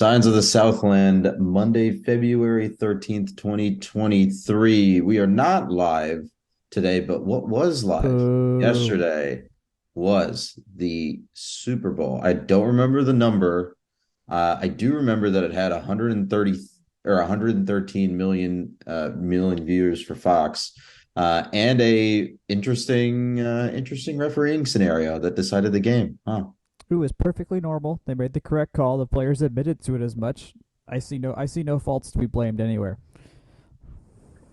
Signs of the Southland, Monday, February 13th, 2023. We are not live today, but what was live Boo. yesterday was the Super Bowl. I don't remember the number. I do remember that it had 130 or 113 million viewers for Fox, and a interesting refereeing scenario that decided the game. Huh. It was perfectly normal. They made the correct call. The players admitted to it as much. I see no faults to be blamed anywhere.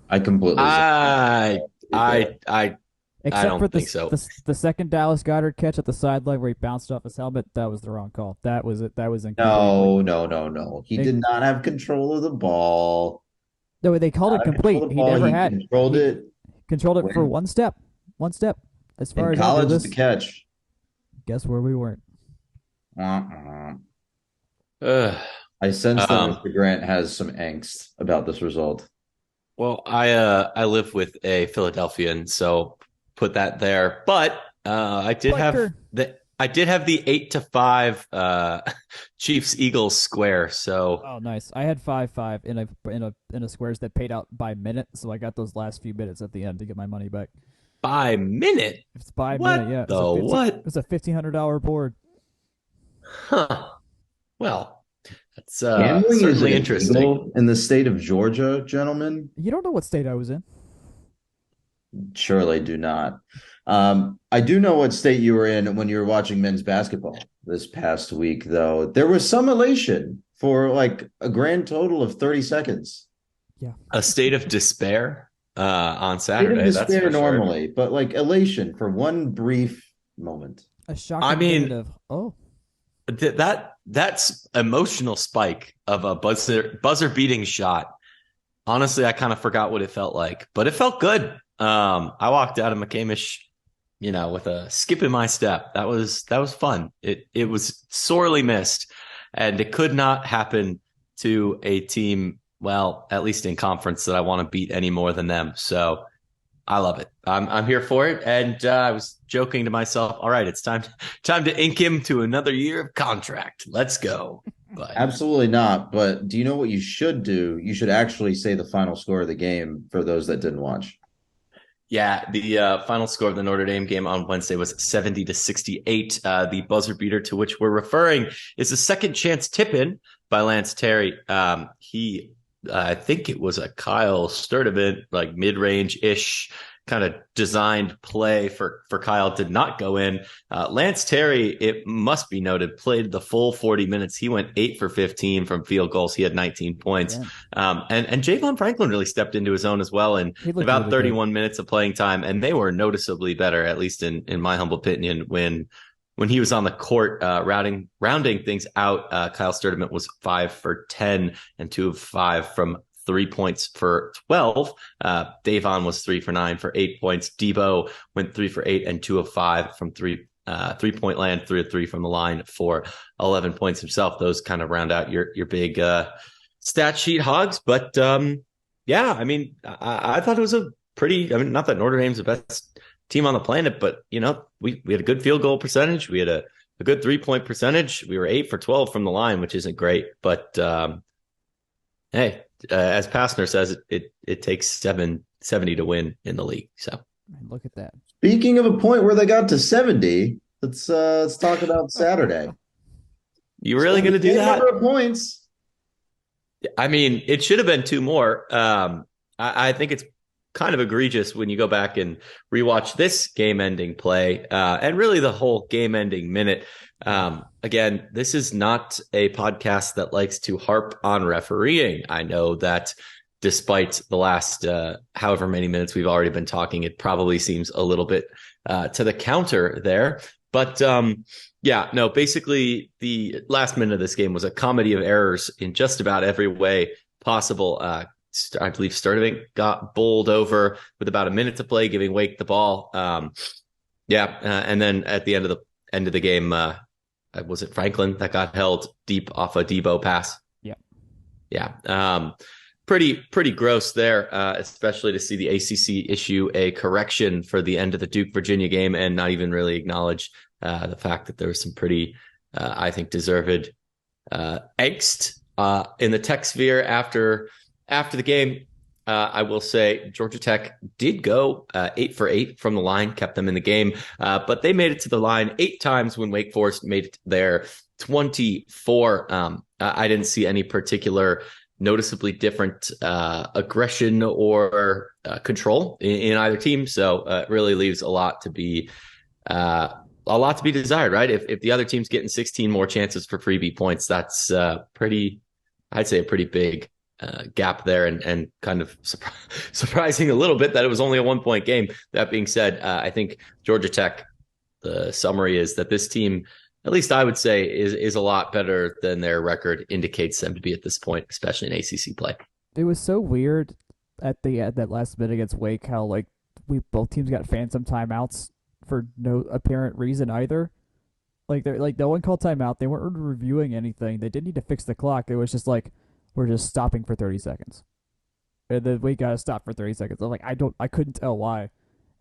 I completely I there. I Except for don't think so. the second Dallas Goddard catch at the sideline where he bounced off his helmet. That was the wrong call. That was it. That was incomplete. No, no, no, no. He It, did not have control of the ball. no, they called Not it have control complete. of the He ball. never He had. controlled He it controlled it for when one step. One step. As far in as I know, college the this. catch. Guess where we weren't. Uh-uh. Ugh. I sense that Um, Mr. Grant has some angst about this result. well, I live with a Philadelphian, so put that there. But Biker. I did have the 8-5 Chiefs Eagles square. So Oh, nice. I had 5-5 in a squares that paid out by minute, so I got those last few minutes at the end to get my money back. by minute, If it's by minute, what yeah, the it what? was a $1,500 board. Huh. Well, that's Gambling is certainly interesting. illegal in the state of Georgia, gentlemen. You don't know what state I was in. Surely do not. I do know what state you were in when you were watching men's basketball this past week, though. There was some elation for like a grand total of 30 seconds. Yeah, A state of despair on State of Saturday, that's despair for sure. normally, but like elation for one brief moment. a I shocking minute mean, of oh, that's emotional spike of a buzzer beating shot. Honestly, I kind of forgot what it felt like, but it felt good. I walked out of McCamish, with a skip in my step. That was fun. It was sorely missed, and it could not happen to a team. Well, at least in conference that I want to beat any more than them. So I love it. I'm here for it. And I was joking to myself, all right, it's time to ink him to another year of contract. Let's go. But Absolutely not. But do you know what you should do? You should actually say the final score of the game for those that didn't watch. yeah, the final score of the Notre Dame game on Wednesday was 70-68. The buzzer beater to which we're referring is a second chance tip in by Lance Terry. I think it was a Kyle Sturdivant, like mid-range ish kind of designed play for Kyle, did not go in. Lance Terry, it must be noted, played the full 40 minutes. He went 8 for 15 from field goals. He had 19 points. yeah, And Javon Franklin really stepped into his own as well in he looked about really good. 31 minutes of playing time. And they were noticeably better, at least in my humble opinion, when he was on the court, rounding things out. Kyle Sturdivant was 5 for 10 and 2 of 5 from 3 points for 12. Davon was 3 for 9 for 8 points. Debo went 3 for 8 and 2 of 5 from 3-point land, 3 of 3 from the line for 11 points himself. Those kind of round out your big stat sheet hogs. But yeah, I mean, I thought it was a pretty, I mean, not that Notre Dame's the best team on the planet, but we had a good field goal percentage. We had a good 3-point percentage. We were 8 for 12 from the line, which isn't great, but hey, as Pastner says, it takes 770 to win in the league. So Look at that. Speaking of a point where they got to 70, let's talk about Saturday. you So really going to do same that? number of points. I mean, it should have been 2 more. I think it's kind of egregious when you go back and rewatch this game-ending play, and really the whole game-ending minute. Again, this is not a podcast that likes to harp on refereeing. I know that despite the last however many minutes we've already been talking, it probably seems a little bit to the counter there. But yeah, no, basically the last minute of this game was a comedy of errors in just about every way possible. I believe Sturdivant got bowled over with about a minute to play, giving Wake the ball. And then at the end of the game, was it Franklin that got held deep off a Debo pass? Yeah, Yeah. Pretty gross there, especially to see the ACC issue a correction for the end of the Duke Virginia game and not even really acknowledge the fact that there was some pretty, I think, deserved angst In the tech sphere after the game, I will say Georgia Tech did go 8 for 8 from the line, kept them in the game, but they made it to the line 8 times when Wake Forest made it there 24. I didn't see any particular noticeably different aggression or control in either team, so it really leaves a lot to be desired, right? If the other team's getting 16 more chances for freebie points, that's I'd say a pretty big gap there, and kind of surprising a little bit that it was only a 1-point game. That being said, I think Georgia Tech, the summary is that this team, at least I would say, is a lot better than their record indicates them to be at this point, especially in ACC play. It was so weird at that last minute against Wake how like both teams got phantom timeouts for no apparent reason either. Like they're like no one called timeout. They weren't reviewing anything. They didn't need to fix the clock. It was just like we're just stopping for 30 seconds. And then we got to stop for 30 seconds. I'm like, I couldn't tell why.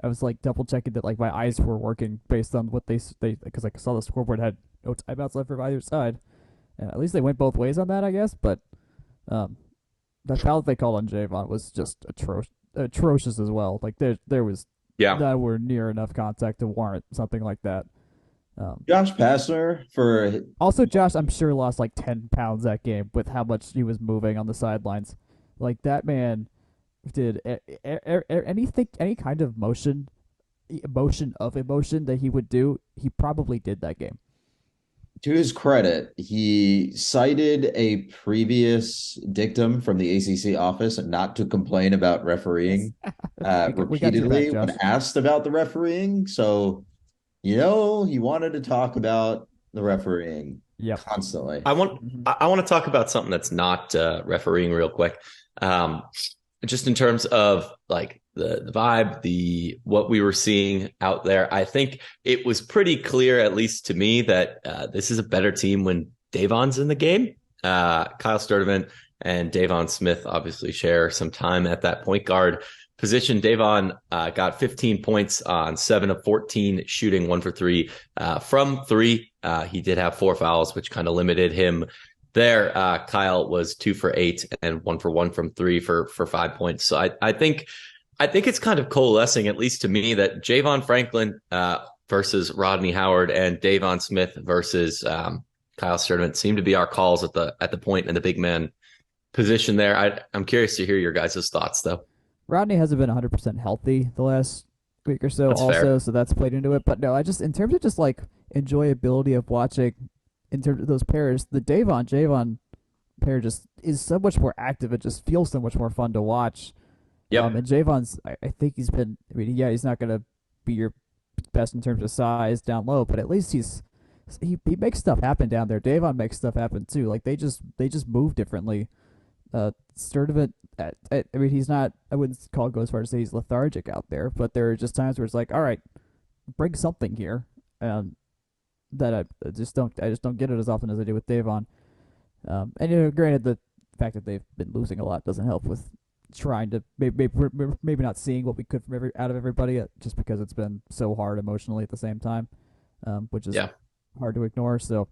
I was like double checking that like my eyes were working based on what they because I saw the scoreboard had no timeouts left for either side. And at least they went both ways on that, I guess. But the foul they called on Javon was just atrocious as well. Like there was nowhere near enough contact to warrant something like that. Josh Pastner for also Josh, I'm sure lost like 10 pounds that game with how much he was moving on the sidelines. Like that man did anything, any kind of emotion that he would do, he probably did that game. To his credit, he cited a previous dictum from the ACC office not to complain about refereeing repeatedly when asked about the refereeing. So he wanted to talk about the refereeing constantly. I want to talk about something that's not refereeing real quick. Just in terms of like the vibe, what we were seeing out there. I think it was pretty clear, at least to me, that this is a better team when Davon's in the game. Kyle Sturdivant and Davon Smith obviously share some time at that point guard position. Davon got 15 points on 7 of 14 shooting, 1 for 3 from 3. He did have 4 fouls, which kind of limited him there. Kyle was 2 for 8 and 1 for 1 from 3 for 5 points. So I think it's kind of coalescing, at least to me, that Javon Franklin versus Rodney Howard and Davon Smith versus Kyle Sturdivant seem to be our calls at the point and the big man position there. I'm curious to hear your guys' thoughts, though. Rodney hasn't been 100% healthy the last week or so, so that's played into it. But no, in terms of just like enjoyability of watching, in terms of those pairs, the Javon pair just is so much more active. It just feels so much more fun to watch. Yeah, and Javon's, I think he's been. I mean, he's not going to be your best in terms of size down low, but at least he makes stuff happen down there. Davon makes stuff happen too. Like they just move differently. Sturdivant, I mean, he's not. I wouldn't go as far as to say he's lethargic out there, but there are just times where it's like, all right, bring something here, that I just don't get it as often as I do with Davon. And granted, the fact that they've been losing a lot doesn't help with trying to maybe not seeing what we could from out of everybody, just because it's been so hard emotionally at the same time, which is hard to ignore. So,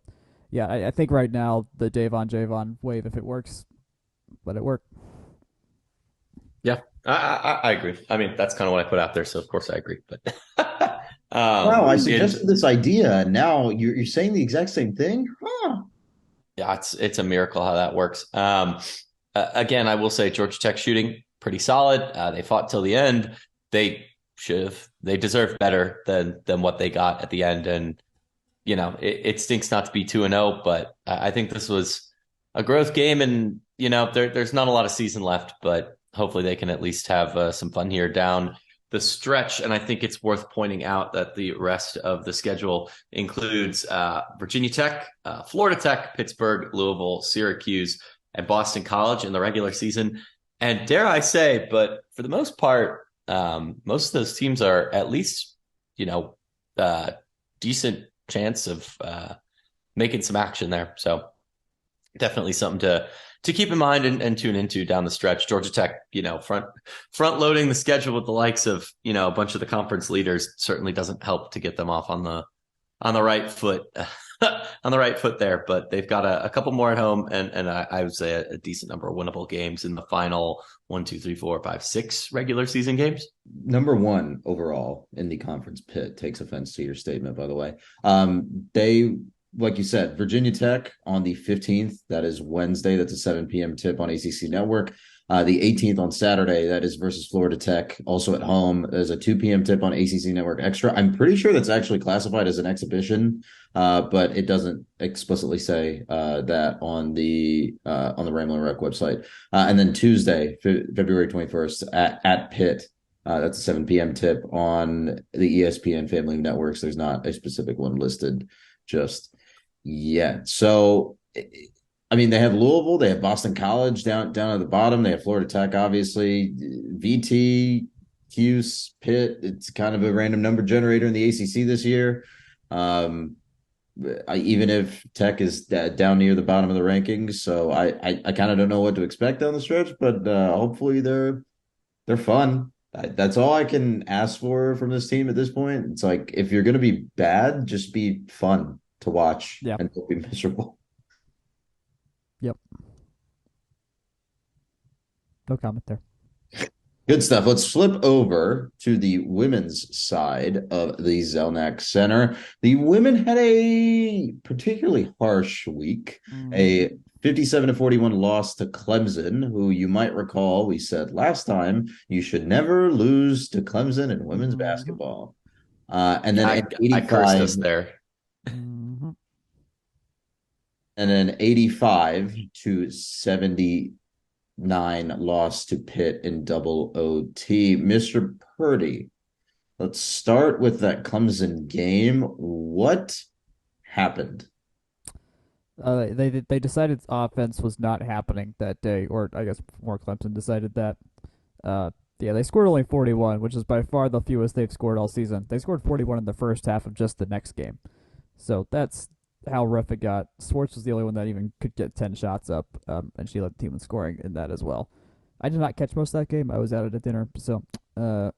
yeah, I think right now the Javon wave, if it works, let it work. Yeah, I agree. I mean, that's kind of what I put out there, so of course I agree. But wow, I suggested this idea, and now you're saying the exact same thing? Huh. Yeah, it's a miracle how that works. Again, I will say Georgia Tech shooting pretty solid. They fought till the end. They deserved better than what they got at the end. And it stinks not to be 2-0, but I think this was a growth game, and there's not a lot of season left, but hopefully they can at least have some fun here down the stretch. And I think it's worth pointing out that the rest of the schedule includes Virginia Tech, Florida Tech, Pittsburgh, Louisville, Syracuse, and Boston College in the regular season. And dare I say, but for the most part, most of those teams are at least, decent chance of making some action there. So definitely something to keep in mind and tune into down the stretch. Georgia Tech, front loading the schedule with the likes of, a bunch of the conference leaders certainly doesn't help to get them off on on the right foot. On the right foot there, but they've got a couple more at home, and I would say a decent number of winnable games in the final one, two, three, four, five, six regular season games. Number one overall in the conference. Pitt takes offense to your statement, by the way. They, like you said, Virginia Tech on the 15th. That is Wednesday. That's a 7 p.m. tip on ACC Network. The 18th on Saturday, that is versus Florida Tech, also at home. There's a 2 p.m. tip on ACC Network Extra. I'm pretty sure that's actually classified as an exhibition, but it doesn't explicitly say that on the Ramblin' Wreck website. And then Tuesday, February 21st, at Pitt. That's a 7 p.m. tip on the ESPN family of networks. There's not a specific one listed just yet. So, I mean, they have Louisville, they have Boston College down at the bottom. They have Florida Tech, obviously, VT, Cuse, Pitt. It's kind of a random number generator in the ACC this year. Even if Tech is down near the bottom of the rankings, so I kind of don't know what to expect down the stretch, but hopefully they're fun. That's all I can ask for from this team at this point. It's like if you're going to be bad, just be fun to watch Yeah. and don't be miserable. Yep. No comment there. Good stuff. Let's flip over to the women's side of the Zelnak Center. The women had a particularly harsh week, a 57-41 loss to Clemson, who you might recall we said last time you should never lose to Clemson in women's basketball. And then I cursed us there. And then 85-79 loss to Pitt in double OT. Mr. Purdy, let's start with that Clemson game. What happened? They decided offense was not happening that day, or I guess more Clemson decided that. Yeah, they scored only 41, which is by far the fewest they've scored all season. They scored 41 in the first half of just the next game. So that's how rough it got. Swartz was the only one that even could get 10 shots up, and she led the team in scoring in that as well. I did not catch most of that game. I was out at a dinner, so and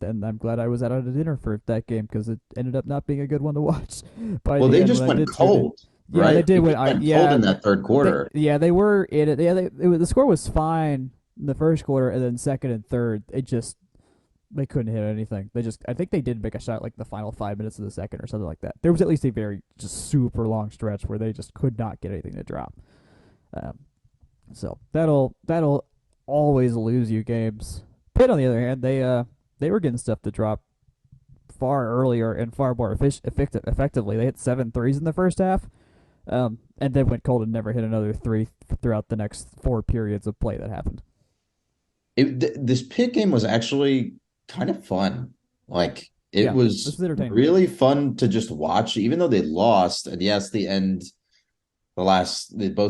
I'm glad I was out at a dinner for that game because it ended up not being a good one to watch. Well, they just went cold, right? Yeah, they did win. Cold Yeah, in that third quarter. They were in it. Yeah, the score was fine in the first quarter, and then second and third, they couldn't hit anything. I think they did make a shot like the final 5 minutes of the second or something like that. There was at least a very just super long stretch where they just could not get anything to drop. So that'll always lose you games. Pitt, on the other hand, they were getting stuff to drop far earlier and far more effectively. They hit 7 threes in the first half, and then went cold and never hit another three throughout the next 4 periods of play that happened. This Pitt game was actually kind of fun. Like it was really fun to just watch, even though they lost. And yes, both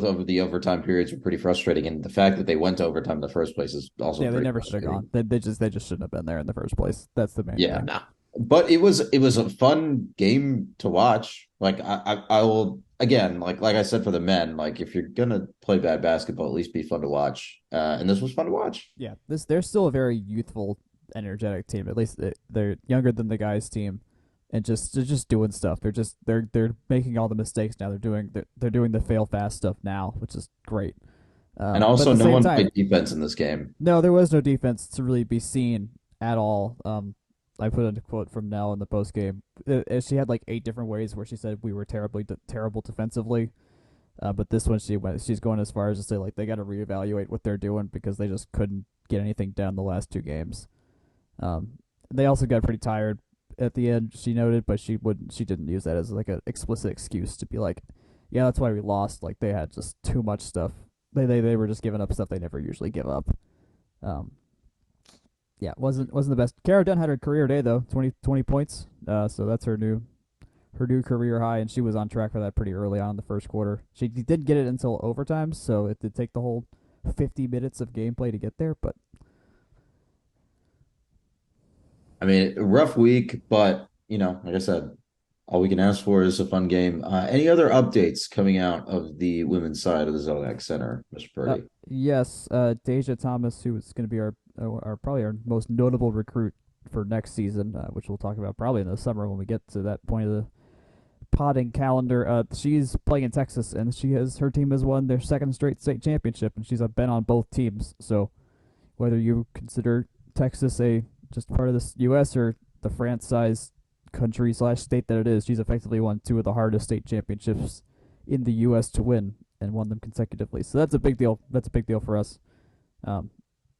of the overtime periods were pretty frustrating. And the fact that they went to overtime in the first place is also they never should have gone. They just shouldn't have been there in the first place. That's the main thing. No. But it was a fun game to watch. Like I will again, like I said for the men, like if you're gonna play bad basketball, at least be fun to watch. And this was fun to watch. Yeah, they're still a very youthful, energetic team. At least they're younger than the guys' team, and they're just doing stuff. They're making all the mistakes now. They're doing the fail fast stuff now, which is great. And also, no one played defense in this game. No, there was no defense to really be seen at all. I put in a quote from Nell in the post game. She had like 8 different ways where she said we were terrible defensively. But this one she's going as far as to say like they got to reevaluate what they're doing because they just couldn't get anything done the last 2 games. They also got pretty tired at the end, she noted, but she didn't use that as like an explicit excuse to be like, yeah, that's why we lost. Like they had just too much stuff. They were just giving up stuff they never usually give up. Yeah, wasn't the best. Cara Dunn had her career day though, 20 points. So that's her new career high, and she was on track for that pretty early on in the first quarter. She didn't get it until overtime, so it did take the whole 50 minutes of gameplay to get there. But I mean, rough week, but like I said, all we can ask for is a fun game. Any other updates coming out of the women's side of the Zelnak Center, Mr. Purdy? Yes, Deja Thomas, who is going to be our probably our most notable recruit for next season, which we'll talk about probably in the summer when we get to that point potting calendar. She's playing in Texas, and her team has won their second straight state championship, and she's been on both teams. So whether you consider Texas a just part of the U.S. or the France-sized country slash state that it is, she's effectively won two of the hardest state championships in the U.S. to win and won them consecutively. So that's a big deal. That's a big deal for us.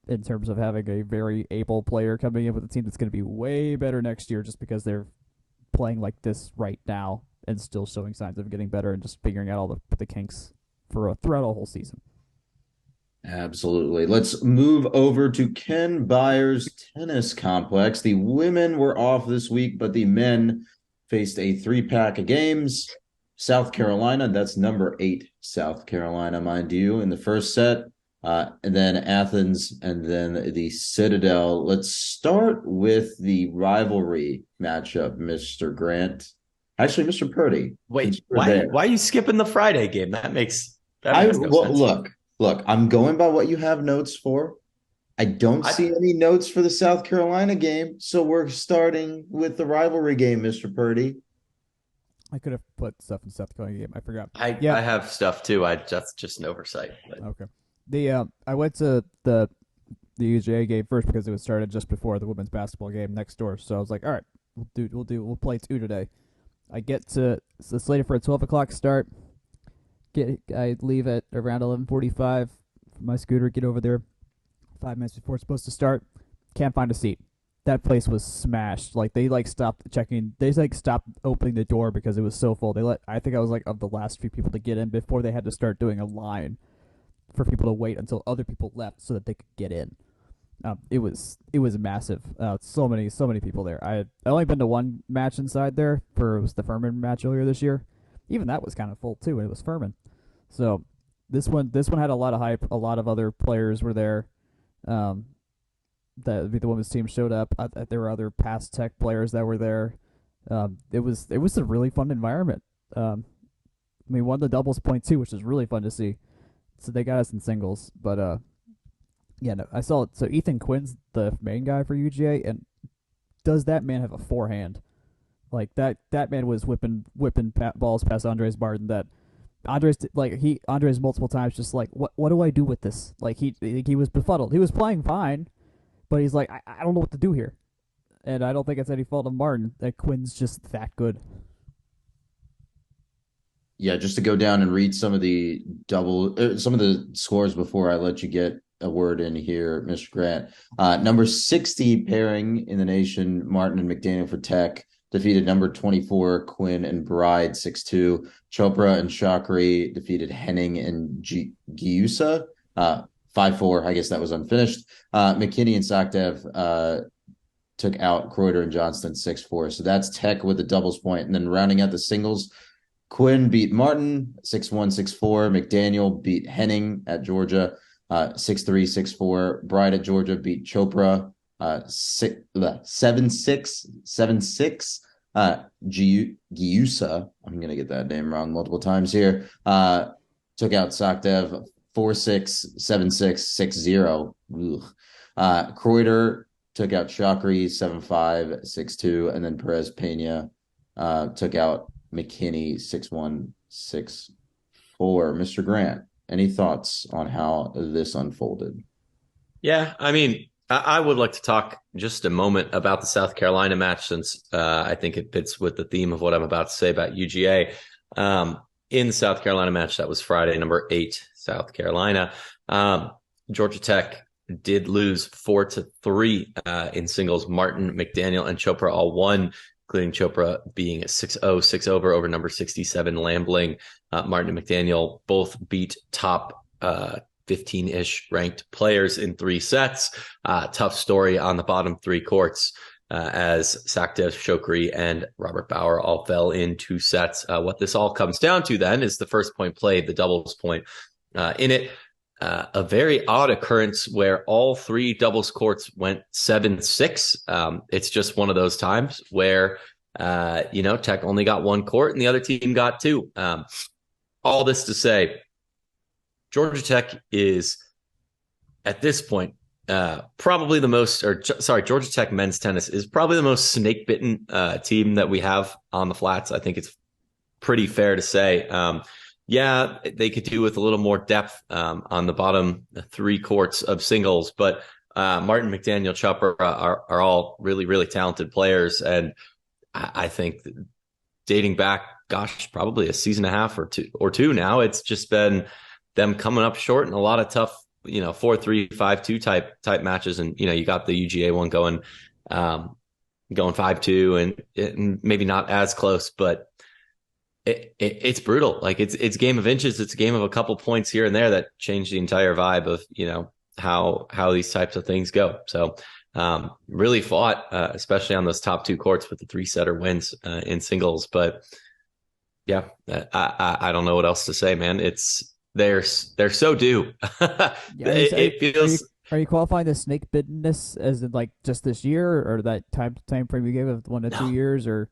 In terms of having a very able player coming in with a team that's going to be way better next year just because they're playing like this right now and still showing signs of getting better and just figuring out all the kinks throughout a whole season. Absolutely. Let's move over to Ken Byers Tennis Complex. The women were off this week, but the men faced a three-pack of games. South Carolina, that's number 8 South Carolina, mind you, in the first set. And then Athens, and then the Citadel. Let's start with the rivalry matchup, Mr. Grant. Actually, Mr. Purdy. Wait, why are you skipping the Friday game? That makes no sense. Look, I'm going by what you have notes for. I don't see any notes for the South Carolina game, so we're starting with the rivalry game, Mr. Purdy. I could have put stuff in the South Carolina game. I forgot. I have stuff too. Just an oversight. But. Okay. I went to the UGA game first because it was started just before the women's basketball game next door. So I was like, all right, we'll play 2 today. I get to slated for a 12:00 start. I leave at around 11:45 for my scooter. Get over there 5 minutes before it's supposed to start. Can't find a seat. That place was smashed. Like they stopped checking. They stopped opening the door because it was so full. I think I was of the last few people to get in before they had to start doing a line for people to wait until other people left so that they could get in. It was massive. So many people there. I only been to one match inside there. It was the Furman match earlier this year. Even that was kind of full too, and it was Furman. So this one had a lot of hype. A lot of other players were there. The women's team showed up. There were other past Tech players that were there. It was a really fun environment. We won the doubles point too, which is really fun to see. So they got us in singles, but I saw it. So Ethan Quinn's the main guy for UGA, and does that man have a forehand? Like that man was whipping balls past Andres Barton. That Andres multiple times just like, what do I do with this? Like he was befuddled. He was playing fine, but he's like, I don't know what to do here, and I don't think it's any fault of Martin. That Quinn's just that good. Yeah, just to go down and read some of the scores before I let you get a word in here, Mr. Grant. Number 60 pairing in the nation, Martin and McDaniel for Tech, defeated number 24, Quinn and Bride, 6-2. Chopra and Chakri defeated Henning and Giusa, 5-4. I guess that was unfinished. McKinney and Sakdev took out Kreuter and Johnston, 6-4. So that's Tech with the doubles point. And then rounding out the singles, Quinn beat Martin 6-1, 6-4. McDaniel beat Henning at Georgia 6-3, 6-4. Bride at Georgia beat Chopra 7-6, 7-6. Giusa, I'm going to get that name wrong multiple times here, took out Sakdev 4-6, 7-6, 6-0. Kreuter took out Chakri 7-5, 6-2. And then Perez Pena took out McKinney 6-1, 6-4. Mr. Grant, any thoughts on how this unfolded? Yeah, I mean, I would like to talk just a moment about the South Carolina match since I think it fits with the theme of what I'm about to say about UGA. In the South Carolina match, that was Friday, number 8, South Carolina. Georgia Tech did lose 4-3 in singles. Martin, McDaniel, and Chopra all won, including Chopra being a 6-0, 6 over number 67, Lambling. Martin and McDaniel both beat top 15-ish ranked players in 3 sets. Tough story on the bottom 3 courts as Sakdev, Chokri, and Robert Bauer all fell in 2 sets. What this all comes down to then is the first point played, the doubles point. In it, a very odd occurrence where all 3 doubles courts went 7-6. It's just one of those times where, Tech only got 1 court and the other team got 2. All this to say, Georgia Tech is, at this point, Georgia Tech men's tennis is probably the most snake-bitten team that we have on the flats. I think it's pretty fair to say. Yeah, they could do with a little more depth on the bottom three courts of singles, but Martin, McDaniel, Chopper are all really, really talented players. And I think dating back, gosh, probably a season and a half or two now, it's just been them coming up short in a lot of tough, 4-3, 5-2 type matches. And, you got the UGA one going 5-2 and maybe not as close, but it's brutal. Like it's game of inches. It's a game of a couple points here and there that change the entire vibe of, how these types of things go. So really fought, especially on those top two courts with the 3-setter wins in singles. But yeah, I don't know what else to say, man. They're so due. It feels. Are you qualifying the snake bittenness as in like just this year, or that time frame you gave of 1 to 2 years, or?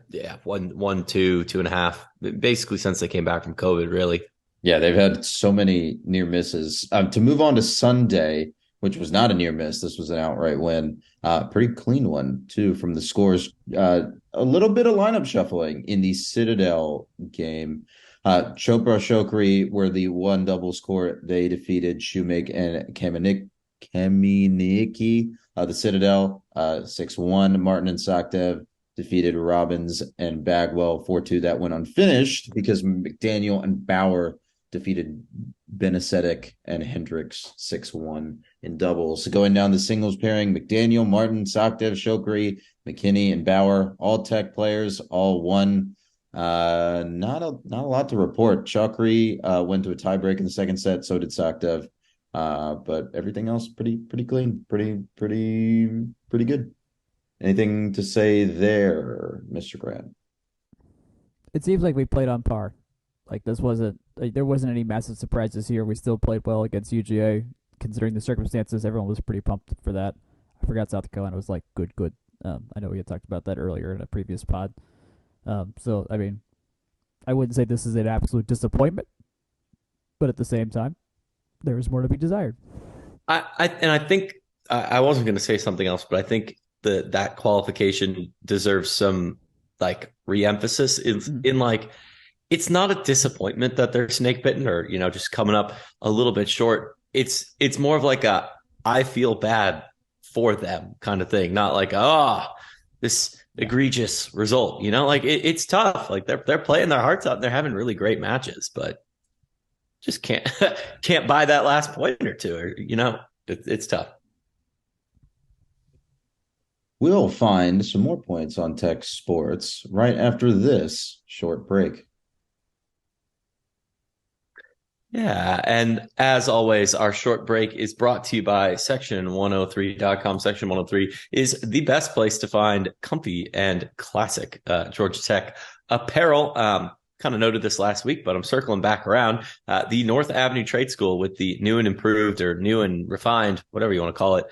Yeah, one, 2.5, basically since they came back from COVID, really. Yeah, they've had so many near misses. To move on to Sunday, which was not a near miss, this was an outright win. Pretty clean one, too, from the scores. A little bit of lineup shuffling in the Citadel game. Chopra Shokri were the one double score. They defeated Shoemake and Kaminiki. The Citadel 6-1. Martin and Sakdev defeated Robbins and Bagwell 4-2. That went unfinished because McDaniel and Bauer defeated Benesetic and Hendricks 6-1 in doubles. So going down the singles pairing, McDaniel, Martin, Sakdev, Shokri, McKinney, and Bauer, all Tech players, all won. Not a lot to report. Shokri went to a tiebreak in the second set. So did Sakdev. But everything else pretty clean, pretty good. Anything to say there, Mr. Grant? It seems like we played on par. Like there wasn't any massive surprises here. We still played well against UGA, considering the circumstances. Everyone was pretty pumped for that. I forgot South Carolina was like good. I know we had talked about that earlier in a previous pod. So I mean, I wouldn't say this is an absolute disappointment, but at the same time, there is more to be desired. I think I wasn't going to say something else, but I think that qualification deserves some like re-emphasis in like, it's not a disappointment that they're snake bitten or, just coming up a little bit short. It's more of like I feel bad for them kind of thing. Not like, this egregious result, like it's tough. Like they're playing their hearts out and they're having really great matches, but just can't buy that last point or two, or, it's tough. We'll find some more points on Tech Sports right after this short break. Yeah, and as always, our short break is brought to you by section103.com. Section 103 is the best place to find comfy and classic Georgia Tech apparel. Kind of noted this last week, but I'm circling back around. The North Avenue Trade School with the new and improved or new and refined, whatever you want to call it,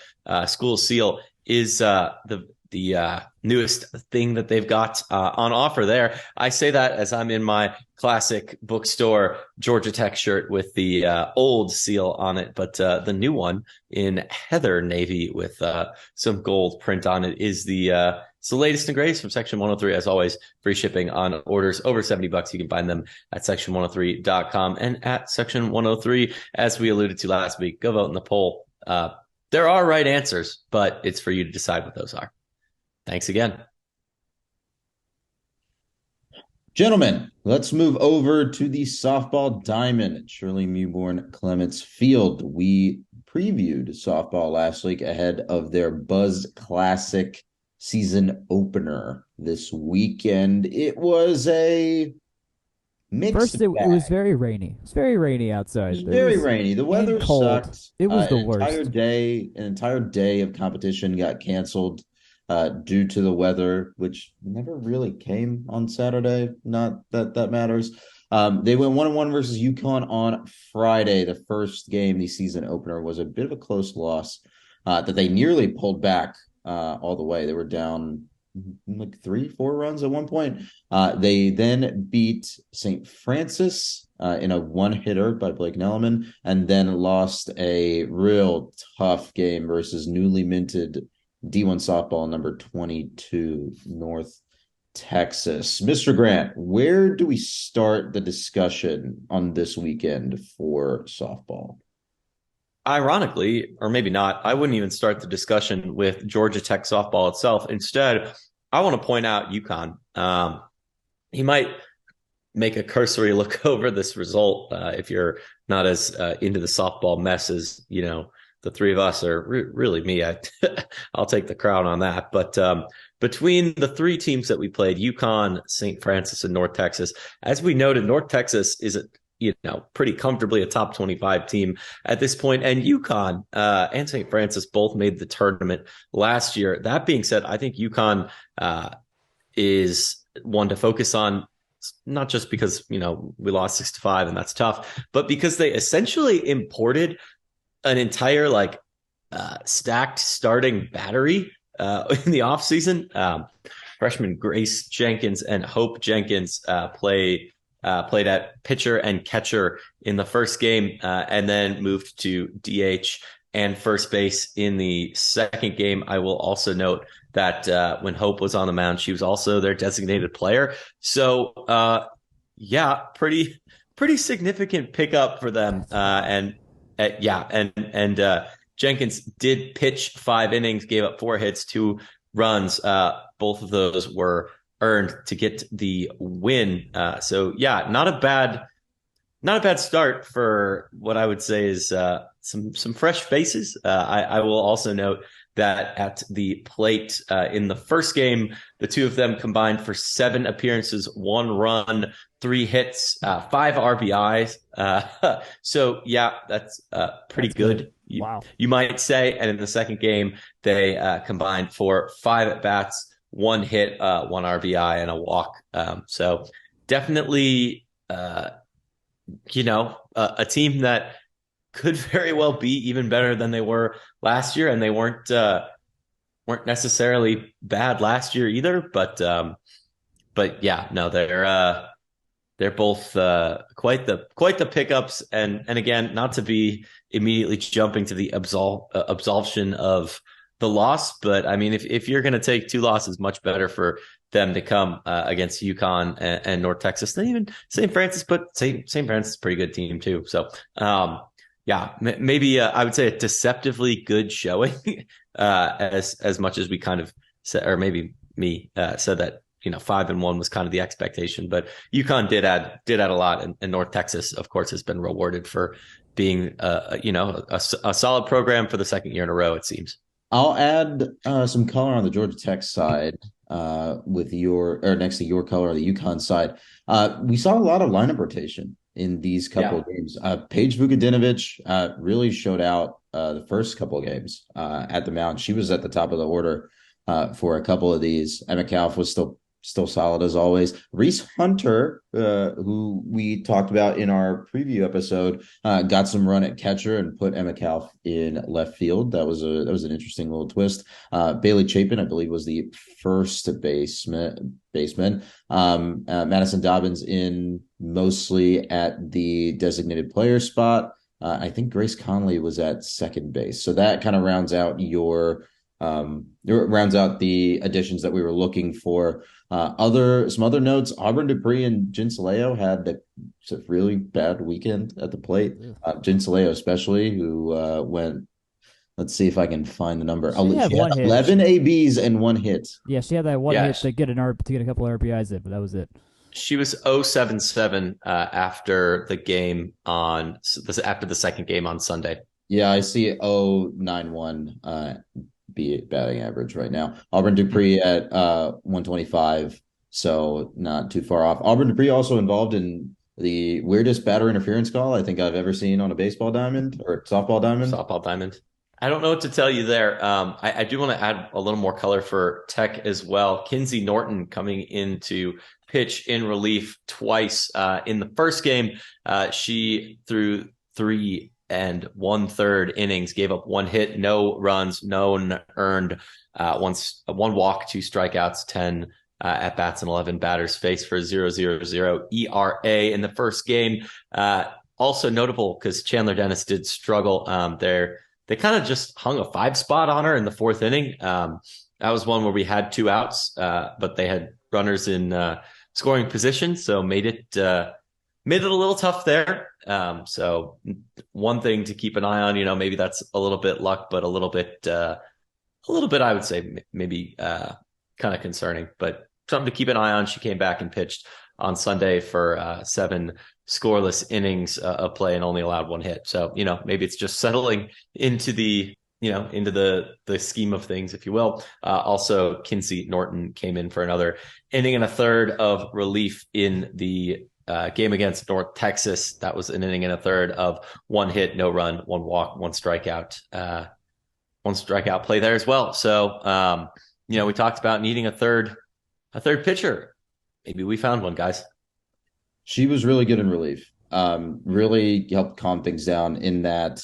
school seal is the newest thing that they've got on offer there. I say that as I'm in my classic bookstore Georgia Tech shirt with the old seal on it, but the new one in heather navy with some gold print on it is it's the latest and greatest from Section 103. As always, free shipping on orders over $70. You can find them at section103.com and at Section 103. As we alluded to last week, go vote in the poll. There are right answers, but it's for you to decide what those are. Thanks again. Gentlemen, let's move over to the softball diamond at Shirley Mewborn Clements Field. We previewed softball last week ahead of their Buzz Classic season opener this weekend. It was a mixed First, it was very rainy. It was very rainy outside. It was very rainy. The weather sucked. It was the worst. An entire day of competition got canceled due to the weather, which never really came on Saturday. Not that matters. They went 1-1 versus UConn on Friday. The first game, the season opener, was a bit of a close loss that they nearly pulled back all the way. They were down like 3-4 runs at one point. They then beat St. Francis in a one-hitter by Blake Nelliman, and then lost a real tough game versus newly minted D1 softball number 22 North Texas. Mr. Grant, where do we start the discussion on this weekend for softball? Ironically, or maybe not, I wouldn't even start the discussion with Georgia Tech softball itself. Instead, I want to point out UConn. He might make a cursory look over this result if you're not as into the softball mess as the three of us are. Really me. I'll take the crown on that. But between the three teams that we played, UConn, St. Francis, and North Texas, as we noted, North Texas is pretty comfortably a top 25 team at this point, and UConn and St. Francis both made the tournament last year. That being said, I think UConn is one to focus on, not just because we lost 6-5 and that's tough, but because they essentially imported an entire stacked starting battery in the offseason. Freshman Grace Jenkins and Hope Jenkins played at pitcher and catcher in the first game, and then moved to DH and first base in the second game. I will also note that when Hope was on the mound, she was also their designated player. So, pretty significant pickup for them. Jenkins did pitch 5 innings, gave up 4 hits, 2 runs. Both of those were earned to get the win. Not a bad start for what I would say is some fresh faces. I will also note that at the plate in the first game, the two of them combined for 7 appearances, 1 run, 3 hits, 5 RBIs. That's pretty good. Wow. You might say. And in the second game, they combined for 5 at bats, 1 hit, 1 RBI, and a walk. So definitely, a team that could very well be even better than they were last year, and they weren't necessarily bad last year either. But they're both quite the pickups, and again, not to be immediately jumping to the absolution of the loss, but I mean, if you're going to take 2 losses, much better for them to come against UConn and North Texas than even St. Francis. But St. Francis is a pretty good team too. So maybe I would say a deceptively good showing, as much as we kind of said, or maybe me said that 5-1 was kind of the expectation, but UConn did add a lot, and North Texas, of course, has been rewarded for being a solid program for the second year in a row, it seems. I'll add some color on the Georgia Tech side next to your color on the UConn side. We saw a lot of lineup rotation in these couple of games. Paige Vukadinovich really showed out the first couple of games at the mound. She was at the top of the order for a couple of these. Emma Kauf was still solid as always. Reese Hunter, who we talked about in our preview episode, got some run at catcher and put Emma Kauf in left field. That was an interesting little twist. Bailey Chapin, I believe, was the first baseman. Madison Dobbins in mostly at the designated player spot. I think Grace Conley was at second base. So that kind of rounds out the additions that we were looking for. Some other notes: Auburn Dupree and Jen Saleo had a really bad weekend at the plate. Jen Saleo especially, who went. Let's see if I can find the number. She had 11 ABs and 1 hit. Yeah, she had that one hit to get a couple of RBIs in, but that was it. She was 0-7-7 after the second game on Sunday. Yeah, I see 0.91 batting average right now. Auburn Dupree at 125, so not too far off. Auburn Dupree also involved in the weirdest batter interference call I think I've ever seen on a baseball diamond or softball diamond. Softball diamond. I don't know what to tell you there. I do want to add a little more color for Tech as well. Kinsey Norton coming in to pitch in relief twice. In the first game, she threw 3 1/3 innings, gave up 1 hit, no runs, no earned, 1 walk, 2 strikeouts, 10 at bats, and 11 batters faced for 0.00 ERA in the first game. Also notable because Chandler Dennis did struggle there. They kind of just hung a 5 spot on her in the 4th inning. That was one where we had 2 outs, but they had runners in scoring position, so made it a little tough there. So one thing to keep an eye on, maybe that's a little bit luck, but a little bit, I would say maybe kind of concerning, but something to keep an eye on. She came back and pitched on Sunday for 7 scoreless innings of play and only allowed 1 hit. So, maybe it's just settling into into the scheme of things, if you will. Also, Kinsey Norton came in for another inning and a third of relief in the game against North Texas. That was an inning and a third of 1 hit, no run, 1 walk, 1 strikeout, 1 strikeout play there as well. So, we talked about needing a third pitcher. Maybe we found one, guys. She was really good in relief. Really helped calm things down in that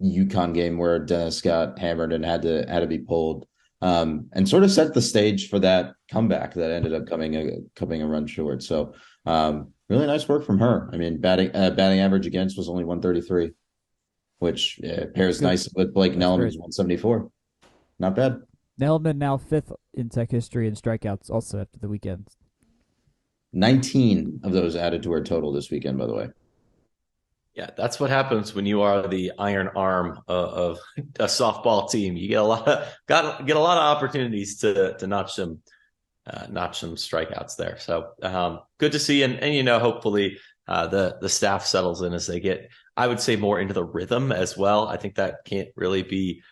UConn game where Dennis got hammered and had to be pulled, and sort of set the stage for that comeback that ended up coming a run short. So really nice work from her. I mean, batting average against was only 133, which pairs nice with Blake Nellen's 174. Not bad. Nelman now 5th in Tech history in strikeouts also after the weekend. 19 of those added to her total this weekend, by the way. Yeah, that's what happens when you are the iron arm of a softball team. You get a lot of opportunities to notch some strikeouts there. So good to see, and hopefully the staff settles in as they get, I would say, more into the rhythm as well. I think that can't really be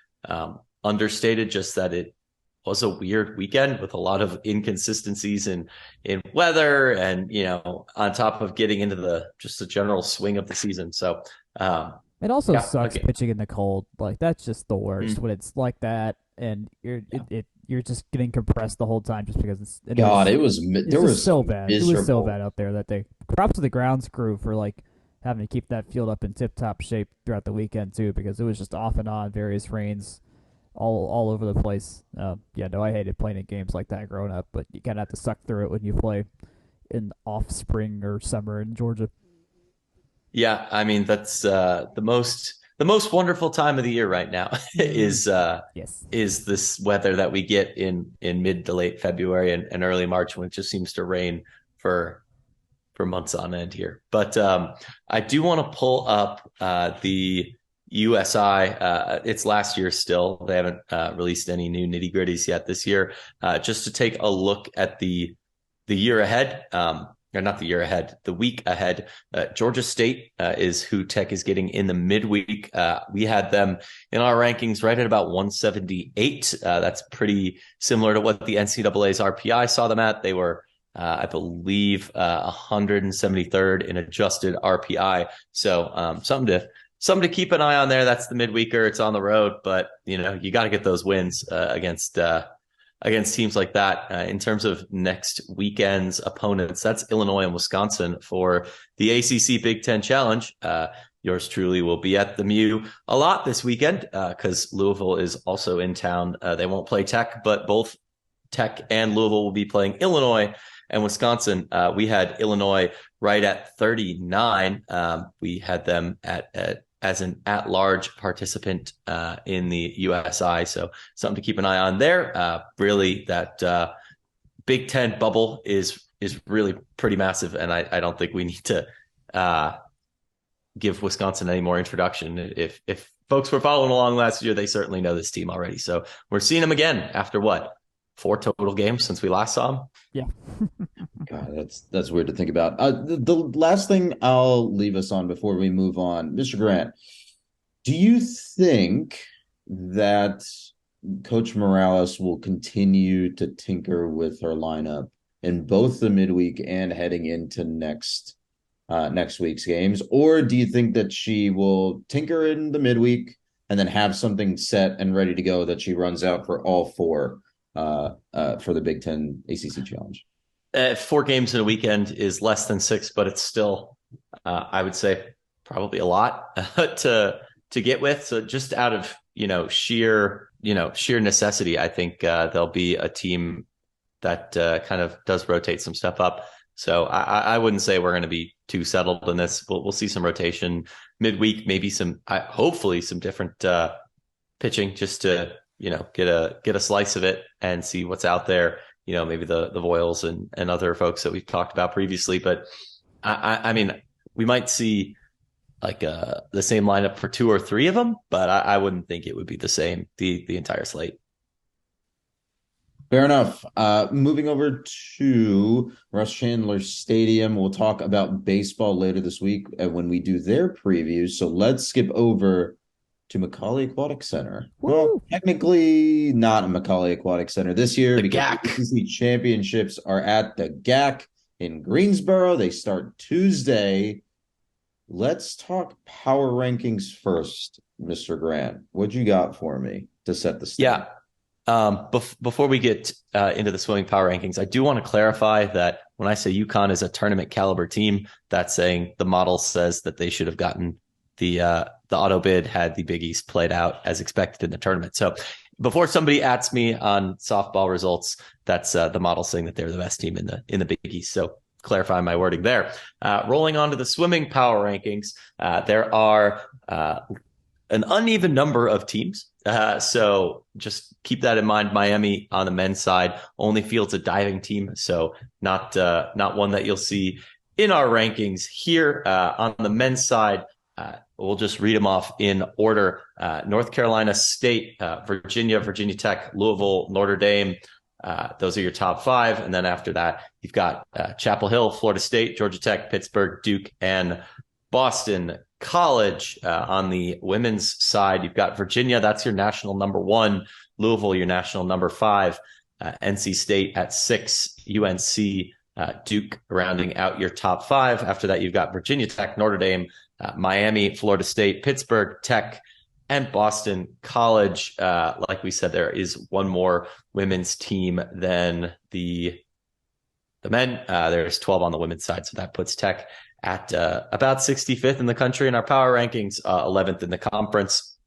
understated. Just that it was a weird weekend with a lot of inconsistencies in weather and, on top of getting into the general swing of the season. So it also sucks pitching in the cold. Like, that's just the worst when it's like that. And you're just getting compressed the whole time just because it was so bad. Miserable. It was so bad out there that they props to the grounds crew for like having to keep that field up in tip top shape throughout the weekend too, because it was just off and on various rains all over the place. I hated playing in games like that growing up, but you kind of have to suck through it when you play in off spring or summer in Georgia. Yeah, I mean that's the most wonderful time of the year right now is this weather that we get in mid to late February and early March, when it just seems to rain for months on end here. But I do want to pull up the USI. It's last year still. They haven't released any new nitty gritties yet this year. Just to take a look at the year ahead, or not the year ahead, the week ahead. Georgia State is who Tech is getting in the midweek. We had them in our rankings right at about 178. That's pretty similar to what the NCAA's RPI saw them at. They were, I believe, 173rd in adjusted RPI. So something to keep an eye on there. That's the midweeker. It's on the road, but you got to get those wins against teams like that. In terms of next weekend's opponents, that's Illinois and Wisconsin for the ACC Big Ten Challenge. Yours truly will be at the Mew a lot this weekend because Louisville is also in town. They won't play Tech, but both Tech and Louisville will be playing Illinois and Wisconsin. We had Illinois right at 39. We had them as an at-large participant in the USI, so something to keep an eye on there. Really, that Big Ten bubble is really pretty massive, and I don't think we need to give Wisconsin any more introduction. If folks were following along last year, they certainly know this team already. So we're seeing them again after 4 total games since we last saw them. Yeah. God, that's weird to think about. The last thing I'll leave us on before we move on, Mr. Grant, do you think that Coach Morales will continue to tinker with her lineup in both the midweek and heading into next week's games, or do you think that she will tinker in the midweek and then have something set and ready to go that she runs out for all 4 for the Big Ten ACC Challenge? 4 games in a weekend is less than 6, but it's still, I would say, probably a lot to get with. So just out of sheer necessity, I think there'll be a team that kind of does rotate some stuff up. So I wouldn't say we're going to be too settled in this. We'll see some rotation midweek, maybe hopefully some different pitching, just to get a slice of it and see what's out there maybe the Voiles and other folks that we've talked about previously. But I mean, we might see like the same lineup for two or three of them, but I wouldn't think it would be the same the entire slate. Fair enough. Moving over to Russ Chandler Stadium, we'll talk about baseball later this week when we do their previews. So let's skip over to Macaulay Aquatic Center. Woo! Well, technically not a Macaulay Aquatic Center this year The because GAC. the ACC championships are at the GAC in Greensboro. They start Tuesday. Let's talk power rankings first, Mr. Grant. What you got for me to set the stage? Yeah. Before we get into the swimming power rankings, I do want to clarify that when I say UConn is a tournament caliber team, that's saying the model says that they should have gotten the auto bid had the Big East played out as expected in the tournament. So before somebody asks me on softball results, that's the model saying that they're the best team in the Big East. So clarify my wording there. Rolling on to the swimming power rankings, there are an uneven number of teams. So just keep that in mind. Miami on the men's side only fields a diving team, so not one that you'll see in our rankings here. On the men's side, we'll just read them off in order. North Carolina State, Virginia, Virginia Tech, Louisville, Notre Dame. Those are your top five. And then after that, you've got Chapel Hill, Florida State, Georgia Tech, Pittsburgh, Duke, and Boston College. On the women's side, you've got Virginia. That's your national number one. Louisville, your national number five. NC State at 6. UNC, Duke rounding out your top five. After that, you've got Virginia Tech, Notre Dame, Miami, Florida State, Pittsburgh, Tech, and Boston College. Like we said, there is one more women's team than the men. There's 12 on the women's side, so that puts Tech at about 65th in the country in our power rankings, 11th in the conference.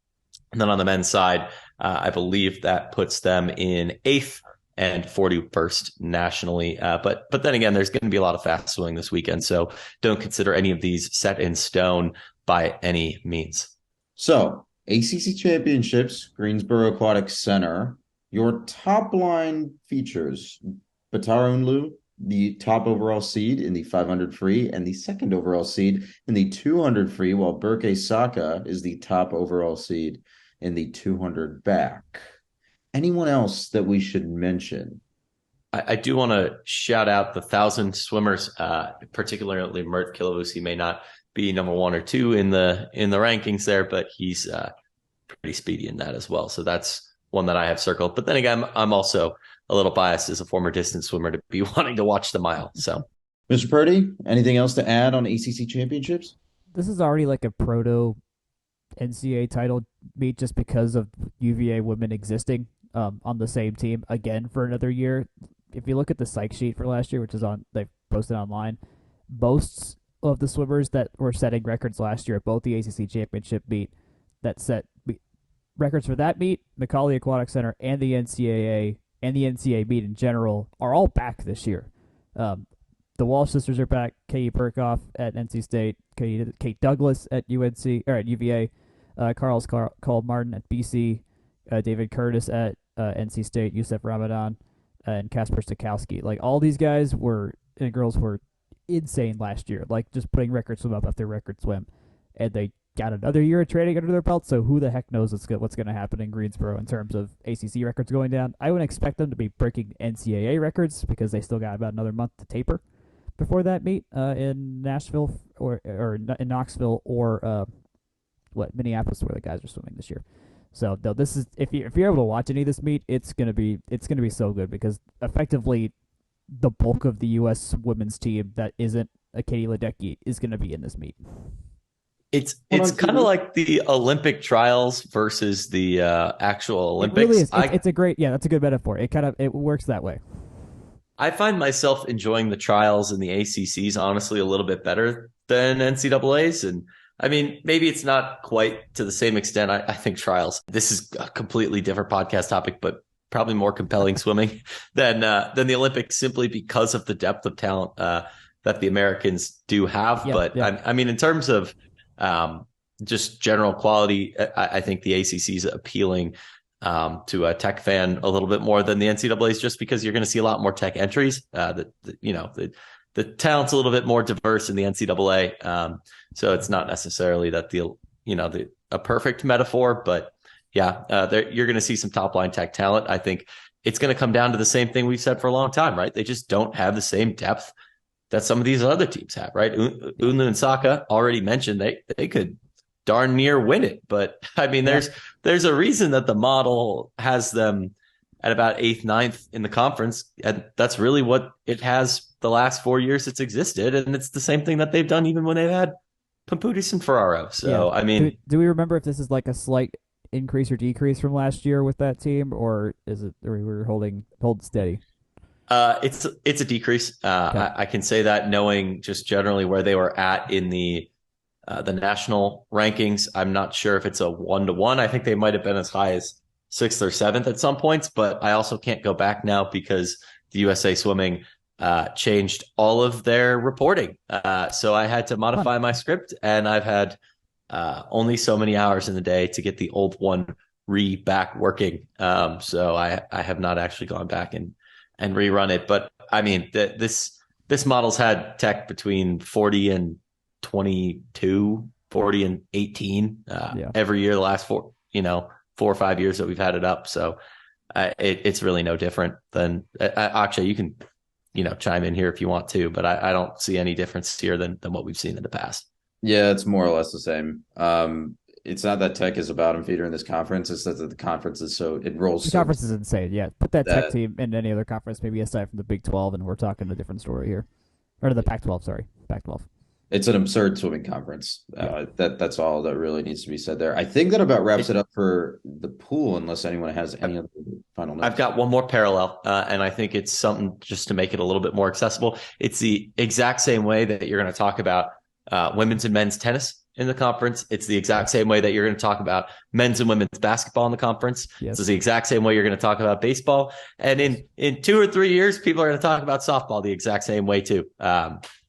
And then on the men's side, I believe that puts them in 8th and 41st nationally. But then again, there's going to be a lot of fast swimming this weekend, so don't consider any of these set in stone by any means. So ACC Championships, Greensboro Aquatic Center. Your top line features Batara Unlu, the top overall seed in the 500 free and the second overall seed in the 200 free, while Burke Saka is the top overall seed in the 200 back. Anyone else that we should mention? I do want to shout out the 1,000 swimmers, particularly Mert Kilavus. He may not be number one or two in the rankings there, but he's pretty speedy in that as well. So that's one that I have circled. But then again, I'm also a little biased as a former distance swimmer to be wanting to watch the mile. So, Mr. Purdy, anything else to add on ACC Championships? This is already like a proto NCAA title meet just because of UVA women existing on the same team again for another year. If you look at the psych sheet for last year, which is they posted online, most of the swimmers that were setting records last year at both the ACC championship meet that set records for that meet, Macaulay Aquatic Center, and the NCAA meet in general are all back this year. The Walsh sisters are back. Katie Perkoff at NC State, Kate Douglas at UNC or at UVA, Carl Martin at BC, David Curtis at NC State, Yusef Ramadan, and Kasper Stakowski. Like all these guys and girls were insane last year, like just putting record swim up after record swim, and they got another year of training under their belt. So who the heck knows what's going to happen in Greensboro in terms of ACC records going down? I wouldn't expect them to be breaking NCAA records because they still got about another month to taper before that meet in Nashville or in Knoxville or Minneapolis, where the guys are swimming this year. So no, this is if you're able to watch any of this meet, it's gonna be so good because effectively the bulk of the U.S. women's team that isn't a Katie Ledecky is gonna be in this meet. It's kind of like the Olympic trials versus the actual Olympics. It really is. It's a great, that's a good metaphor. It works that way. I find myself enjoying the trials and the ACCs honestly a little bit better than NCAAs. And I mean, maybe it's not quite to the same extent. I think trials, this is a completely different podcast topic, but probably more compelling swimming than the Olympics simply because of the depth of talent that the Americans do have. I mean, in terms of just general quality, I think the ACC is appealing to a Tech fan a little bit more than the NCAA's, just because you're going to see a lot more Tech entries. The talent's a little bit more diverse in the NCAA, so it's not necessarily that a perfect metaphor, but yeah, you're going to see some top line Tech talent. I think it's going to come down to the same thing we've said for a long time, right? They just don't have the same depth that some of these other teams have, right? Unlu and Saka already mentioned they could darn near win it, but I mean, there's a reason that the model has them at about 8th, 9th in the conference, and that's really what it has the last 4 years it's existed, and it's the same thing that they've done even when they've had Pampudis and Ferraro. Yeah. So I mean, do we remember if this is like a slight increase or decrease from last year with that team, or is it are we holding steady? it's a decrease. Okay. I can say that knowing just generally where they were at in the national rankings. I'm not sure if it's a 1-to-1. I think they might have been as high as 6th or 7th at some points, but I also can't go back now because the USA Swimming changed all of their reporting. So I had to modify my script, and I've had only so many hours in the day to get the old one back working. So I have not actually gone back and rerun it. But I mean, this model's had Tech between 40 and 22, 40 and 18 every year the last 4 or 5 years that we've had it up. So it's really no different than Akshay. You can chime in here if you want to, but I don't see any difference here than what we've seen in the past. Yeah, it's more or less the same. It's not that Tech is a bottom feeder in this conference. It's that the conference is it rolls. The conference is insane. Yeah, put that Tech team in any other conference, maybe aside from the Big 12, and we're talking a different story here. Or the Pac-12, sorry, Pac-12. It's an absurd swimming conference. That's all that really needs to be said there. I think that about wraps it up for the pool, unless anyone has any other final notes. I've got one more parallel, and I think it's something just to make it a little bit more accessible. It's the exact same way that you're going to talk about women's and men's tennis in the conference. It's the exact same way that you're going to talk about men's and women's basketball in the conference. Yes. It's the exact same way you're going to talk about baseball. And in 2 or 3 years, people are going to talk about softball the exact same way too.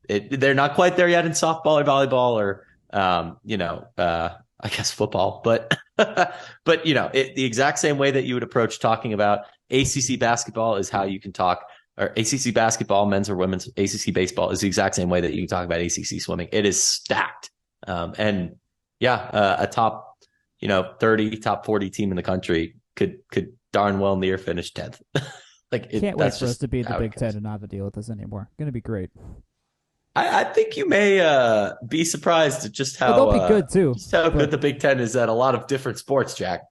They're not quite there yet in softball or volleyball or, I guess football, but the exact same way that you would approach talking about ACC basketball is how you can talk, or ACC basketball, men's or women's. ACC baseball is the exact same way that you can talk about ACC swimming. It is stacked. A top, 30, top 40 team in the country could darn well near finish 10th. Can't wait for us to be in the Big Ten and not have to deal with this anymore. Going to be great. I think you may be surprised at just how they'll be good too. Just how good the Big Ten is at a lot of different sports, Jack.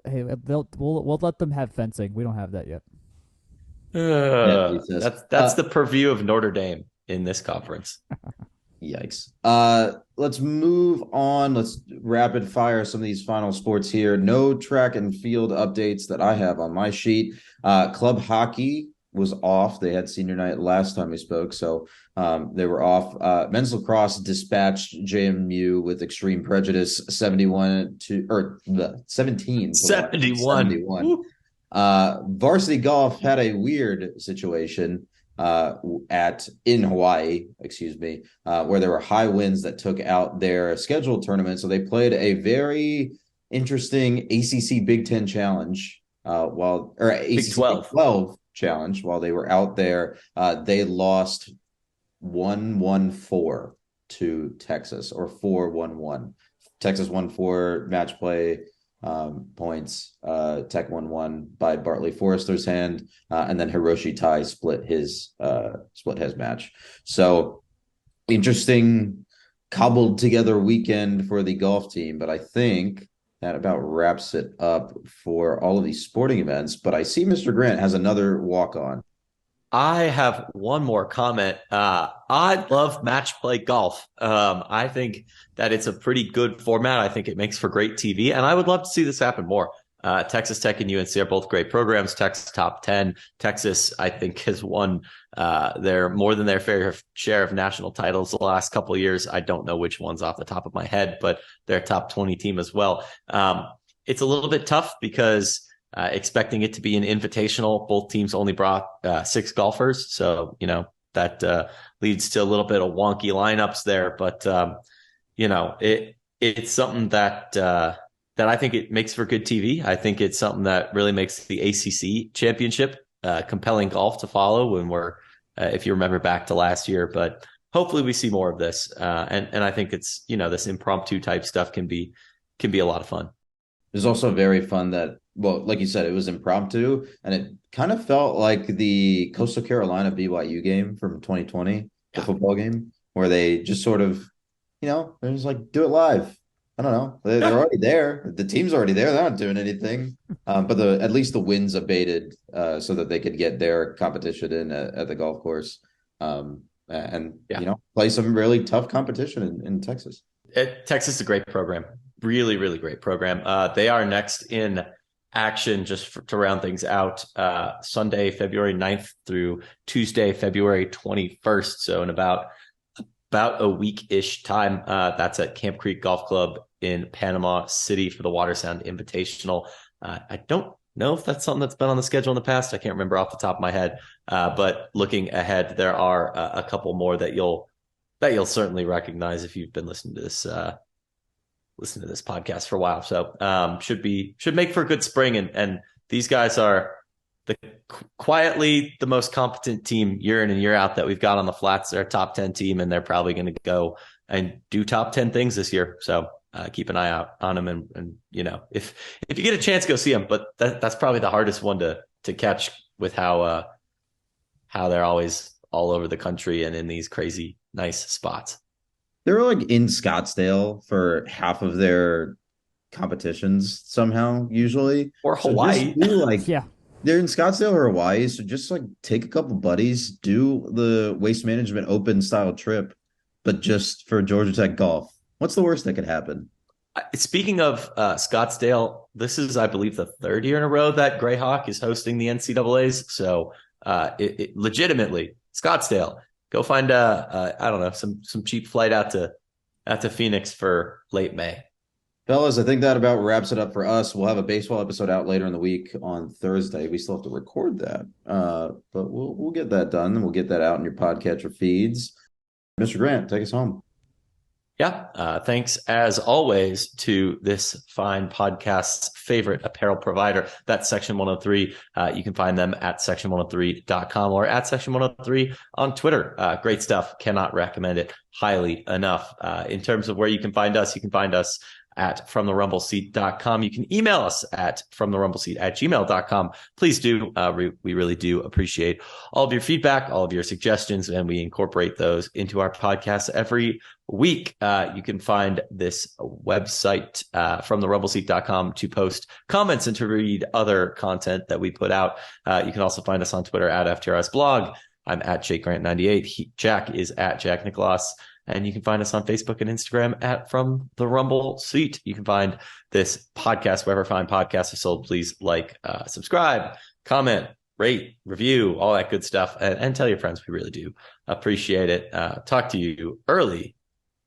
Hey, we'll let them have fencing. We don't have that yet. That's the purview of Notre Dame in this conference. Yikes. Let's move on. Let's rapid fire some of these final sports here. No track and field updates that I have on my sheet. Club hockey was off. They had senior night last time we spoke, so they were off. Men's lacrosse dispatched JMU with extreme prejudice, 71 to 17. 71. Varsity golf had a weird situation in Hawaii, where there were high winds that took out their scheduled tournament. So they played a very interesting ACC Big Ten challenge, ACC 12 challenge while they were out there. They lost 1-1-4 to Texas, or 4-1-1. Texas won 4 match play points. Tech won 1 by Bartley Forrester's hand, and then Hiroshi Tai split his match. So interesting, cobbled together weekend for the golf team, but I think that about wraps it up for all of these sporting events. But I see Mr. Grant has another walk-on. I have one more comment. I love match play golf. I think that it's a pretty good format. I think it makes for great TV, and I would love to see this happen more. Texas Tech and UNC are both great programs. Texas top 10. Texas, I think, has won more than their fair share of national titles the last couple of years. I don't know which ones off the top of my head, but they're a top 20 team as well. It's a little bit tough because expecting it to be an invitational, both teams only brought 6 golfers. So, that leads to a little bit of wonky lineups there. But, it's something that I think it makes for good TV. I think it's something that really makes the ACC championship compelling golf to follow when we're, if you remember back to last year. But hopefully we see more of this. And I think it's, this impromptu type stuff can be a lot of fun. It was also very fun that, well, like you said, it was impromptu, and it kind of felt like the Coastal Carolina BYU game from 2020, the football game, where they just sort of, they're just like, do it live. I don't know. They're already there. The team's already there. They're not doing anything. But at least the winds abated so that they could get their competition in at the golf course, and play some really tough competition in Texas. Texas is a great program. Really, really great program. They are next in action to round things out. Sunday, February 9th through Tuesday, February 21st. So in about a week-ish time. That's at Camp Creek Golf Club in Panama City for the Watersound Invitational. I don't know if that's something that's been on the schedule in the past. I can't remember off the top of my head. But looking ahead, there are a couple more that you'll certainly recognize if you've been listening to this podcast for a while. So should make for a good spring. And these guys are quietly the most competent team year in and year out that we've got on the flats. They're a top 10 team, and they're probably going to go and do top 10 things this year. So keep an eye out on them. And if you get a chance, go see them. But that's probably the hardest one to catch with how they're always all over the country and in these crazy nice spots. They were like in Scottsdale for half of their competitions somehow, usually. Or Hawaii. Yeah. They're in Scottsdale or Hawaii, so just like take a couple buddies, do the Waste Management Open style trip, but just for Georgia Tech golf. What's the worst that could happen? Speaking of Scottsdale, this is, I believe, the third year in a row that Greyhawk is hosting the NCAAs. So it legitimately, Scottsdale, go find I don't know, some cheap flight out to Phoenix for late May. Fellas, I think that about wraps it up for us. We'll have a baseball episode out later in the week on Thursday. We still have to record that, but we'll get that done, and we'll get that out in your podcatcher feeds. Mr. Grant, take us home. Yeah, thanks as always to this fine podcast's favorite apparel provider. That's Section 103. You can find them at section103.com or at Section 103 on Twitter. Great stuff. Cannot recommend it highly enough. In terms of where you can find us at fromtherumbleseat.com. You can email us at fromtherumbleseat@gmail.com. Please do. We really do appreciate all of your feedback, all of your suggestions, and we incorporate those into our podcast every week. You can find this website, fromtherumbleseat.com, to post comments and to read other content that we put out. You can also find us on Twitter at FTRSblog. I'm at JakeGrant98. Jack is at Jack Nicklaus. And you can find us on Facebook and Instagram at From the Rumble Seat. You can find this podcast wherever fine podcasts are sold. Please subscribe, comment, rate, review, all that good stuff. And tell your friends. We really do appreciate it. Talk to you early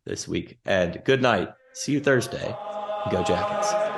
this week. And good night. See you Thursday. Go Jackets.